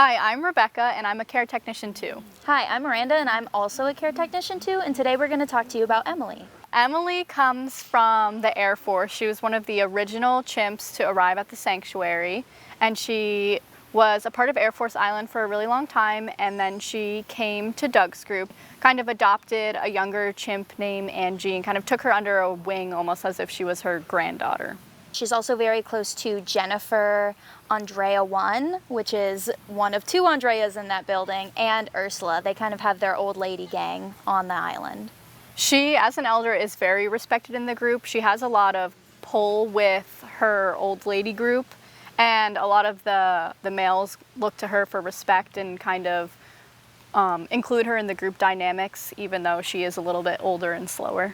Hi, I'm Rebecca and I'm a care technician too. Hi, I'm Miranda and I'm also a care technician too, and today we're going to talk to you about Emily. Emily comes from the Air Force. She was one of the original chimps to arrive at the sanctuary, and she was a part of Air Force Island for a really long time, and then she came to Doug's group, kind of adopted a younger chimp named Angie and kind of took her under a wing almost as if she was her granddaughter. She's also very close to Jennifer, Andrea 1, which is one of two Andreas in that building, and Ursula. They kind of have their old lady gang on the island. She, as an elder, is very respected in the group. She has a lot of pull with her old lady group, and a lot of the males look to her for respect and kind of include her in the group dynamics, even though she is a little bit older and slower.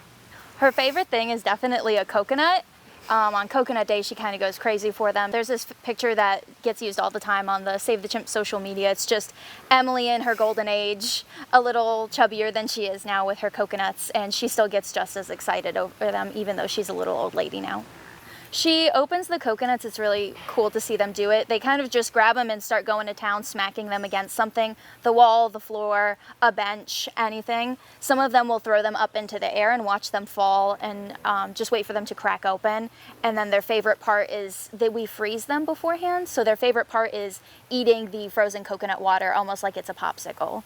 Her favorite thing is definitely a coconut. On Coconut Day, she kind of goes crazy for them. There's this picture that gets used all the time on the Save the Chimp social media. It's just Emily in her golden age, a little chubbier than she is now with her coconuts, and she still gets just as excited over them, even though she's a little old lady now. She opens the coconuts. It's really cool to see them do it. They kind of just grab them and start going to town, smacking them against something, the wall, the floor, a bench, anything. Some of them will throw them up into the air and watch them fall and just wait for them to crack open. And then their favorite part is that we freeze them beforehand. So their favorite part is eating the frozen coconut water, almost like it's a popsicle.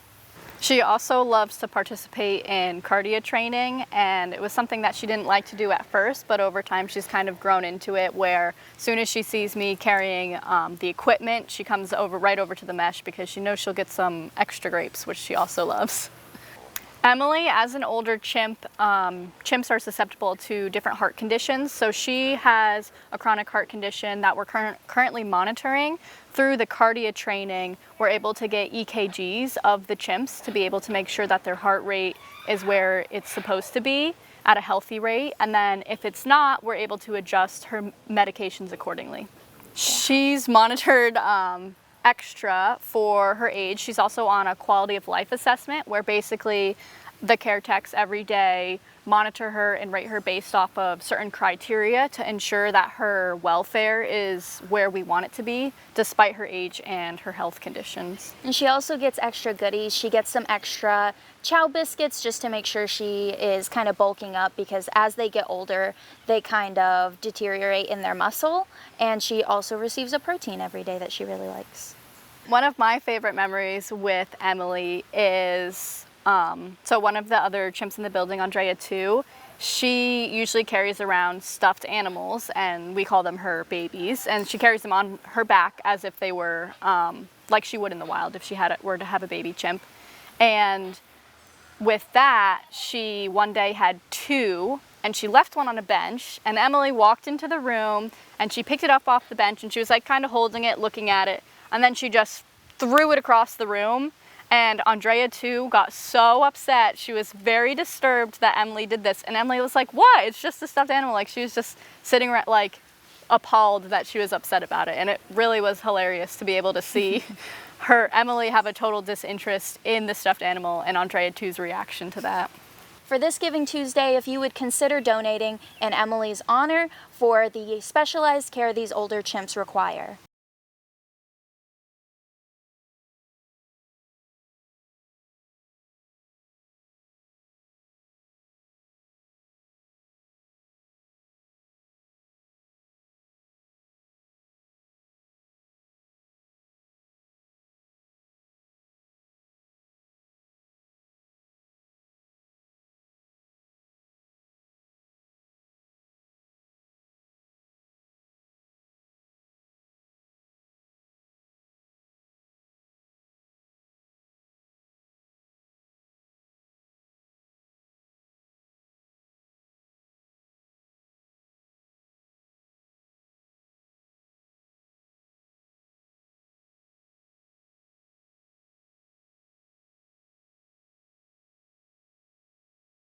She also loves to participate in cardio training, and it was something that she didn't like to do at first, but over time she's kind of grown into it, where as soon as she sees me carrying the equipment, she comes right over to the mesh because she knows she'll get some extra grapes, which she also loves. Emily, as an older chimp, chimps are susceptible to different heart conditions. So she has a chronic heart condition that we're currently monitoring. Through the cardio training, we're able to get EKGs of the chimps to be able to make sure that their heart rate is where it's supposed to be at a healthy rate. And then if it's not, we're able to adjust her medications accordingly. She's monitored extra for her age. She's also on a quality of life assessment where basically the care techs every day monitor her and rate her based off of certain criteria to ensure that her welfare is where we want it to be despite her age and her health conditions. And she also gets extra goodies. She gets some extra chow biscuits just to make sure she is kind of bulking up, because as they get older, they kind of deteriorate in their muscle. And she also receives a protein every day that she really likes. One of my favorite memories with Emily is, so one of the other chimps in the building, Andrea 2, she usually carries around stuffed animals, and we call them her babies, and she carries them on her back as if they were like she would in the wild if she were to have a baby chimp. And with that, she one day had two, and she left one on a bench, and Emily walked into the room and she picked it up off the bench, and she was like kind of holding it, looking at it, and then she just threw it across the room. And Andrea 2 got so upset. She was very disturbed that Emily did this. And Emily was like, what? It's just a stuffed animal. Like, she was just sitting like appalled that she was upset about it. And it really was hilarious to be able to see Emily have a total disinterest in the stuffed animal and Andrea 2's reaction to that. For this Giving Tuesday, if you would consider donating in Emily's honor for the specialized care these older chimps require.